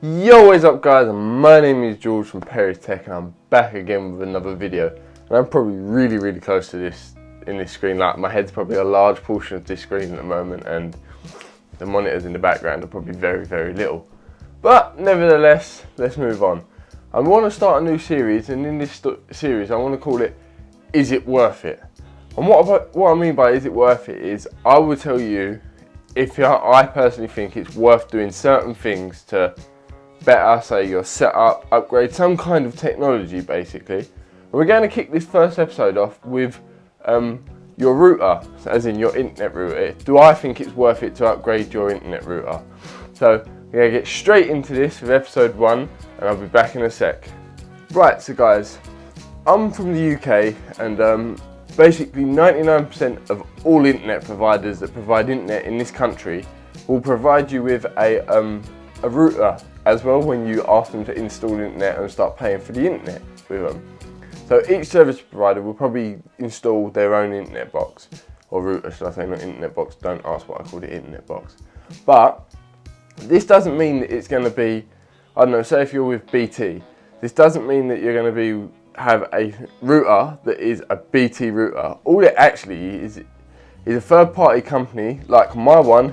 Yo, what's up guys? My name is George from Perry's Tech and I'm back again with another video. And I'm probably really close to this in this screen. Like my head's probably a large portion of this screen at the moment and the monitors in the background are probably very little. But nevertheless, let's move on. I want to start a new series, and in this series I want to call it Is It Worth It? And what I mean by is it worth it is I will tell you if I personally think it's worth doing certain things to better, say, your setup, upgrade, some kind of technology basically. And we're going to kick this first episode off with your router, as in your internet router. Do I think it's worth it to upgrade your internet router? So we're going to get straight into this with episode 1 and I'll be back in a sec. Right, so guys, I'm from the UK and basically 99% of all internet providers that provide internet in this country will provide you with a router as well when you ask them to install internet and start paying for the internet with them. So each service provider will probably install their own internet box, or router should I say, not internet box, don't ask what I called it, internet box. But this doesn't mean that it's going to be, I don't know, say if you're with BT, this doesn't mean that you're going to have a router that is a BT router. All it actually is a third party company like my one,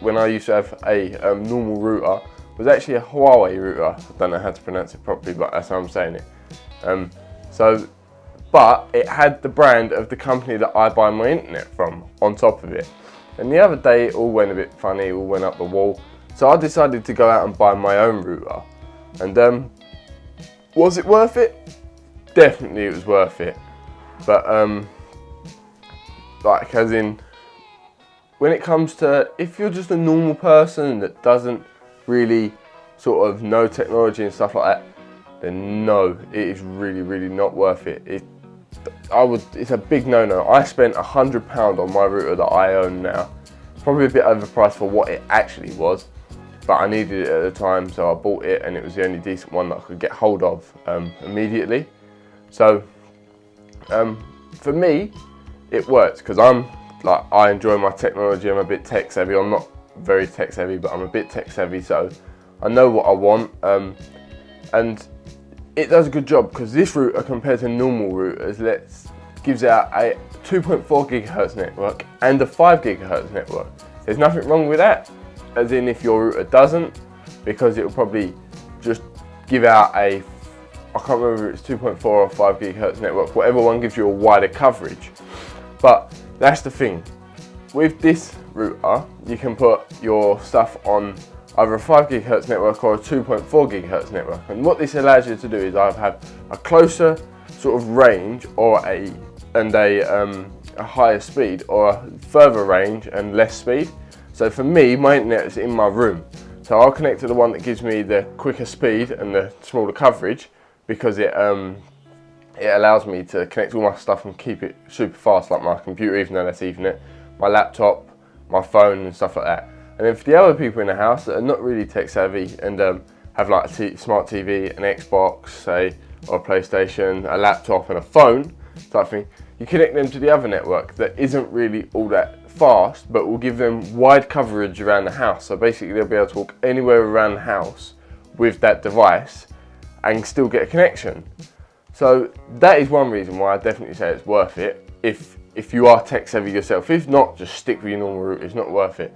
when I used to have a normal router, was actually a Huawei router. I don't know how to pronounce it properly, but that's how I'm saying it. But it had the brand of the company that I buy my internet from on top of it. And the other day it all went a bit funny, it all went up the wall. So I decided to go out and buy my own router. And was it worth it? Definitely it was worth it. But like as in, when it comes to, if you're just a normal person that doesn't really sort of know technology and stuff like that, then no, it is really not worth it. It's a big no-no. I spent £100 on my router that I own now. Probably a bit overpriced for what it actually was, but I needed it at the time, so I bought it, and it was the only decent one that I could get hold of immediately. So for me, it works because I enjoy my technology. I'm a bit tech savvy. I'm not very tech savvy, but I'm a bit tech savvy, so I know what I want, and it does a good job because this router compared to normal routers gives out a 2.4 gigahertz network and a 5 gigahertz network. There's nothing wrong with that, as in if your router doesn't, because it will probably just give out I can't remember if it's 2.4 or 5 gigahertz network, whatever one gives you a wider coverage. But that's the thing. With this router, you can put your stuff on either a 5 gigahertz network or a 2.4 gigahertz network. And what this allows you to do is either have a closer sort of range or a higher speed, or a further range and less speed. So for me, my internet is in my room. So I'll connect to the one that gives me the quicker speed and the smaller coverage, because it allows me to connect all my stuff and keep it super fast, like my computer, even though that's Ethernet, my laptop, my phone and stuff like that. And then for the other people in the house that are not really tech savvy and have like a smart TV, an Xbox, say, or a PlayStation, a laptop and a phone type thing, you connect them to the other network that isn't really all that fast, but will give them wide coverage around the house. So basically they'll be able to walk anywhere around the house with that device and still get a connection. So that is one reason why I definitely say it's worth it if you are tech savvy yourself. If not, just stick with your normal router, it's not worth it.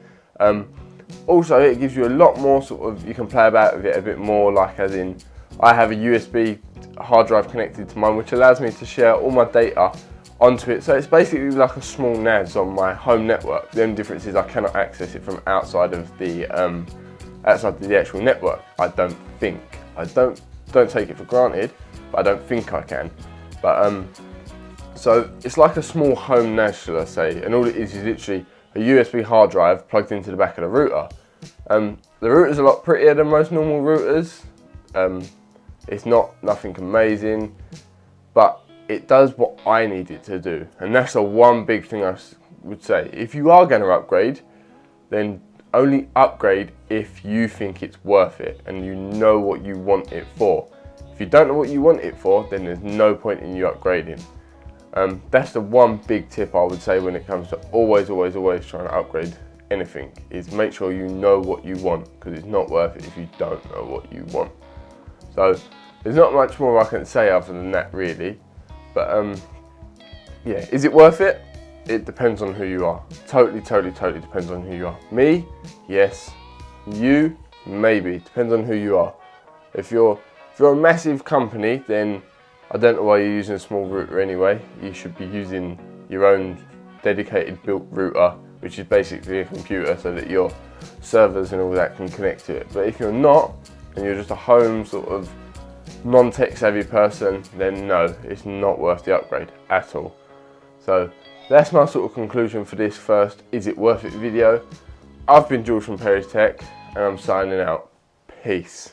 Also, it gives you a lot more sort of, you can play about with it a bit more, like as in, I have a USB hard drive connected to mine, which allows me to share all my data onto it. So it's basically like a small NAS on my home network. The only difference is I cannot access it from outside of the actual network. I don't think. I don't take it for granted, but I don't think I can. But so it's like a small home NAS, shall I say, and all it is literally a USB hard drive plugged into the back of the router. The router's a lot prettier than most normal routers. It's nothing amazing, but it does what I need it to do, and that's the one big thing I would say. If you are going to upgrade, then only upgrade if you think it's worth it and you know what you want it for. If you don't know what you want it for, then there's no point in you upgrading. That's the one big tip I would say when it comes to always trying to upgrade anything is make sure you know what you want, because it's not worth it if you don't know what you want. So there's not much more I can say other than that really, but yeah, is it worth it? It depends on who you are. Totally depends on who you are. Me, yes. You, maybe. Depends on who you are. If you're a massive company, then I don't know why you're using a small router anyway. You should be using your own dedicated built router, which is basically a computer, so that your servers and all that can connect to it. But if you're not, and you're just a home sort of non-tech savvy person, then no, it's not worth the upgrade at all. So that's my sort of conclusion for this first is it worth it video. I've been George from Perry's Tech, and I'm signing out. Peace.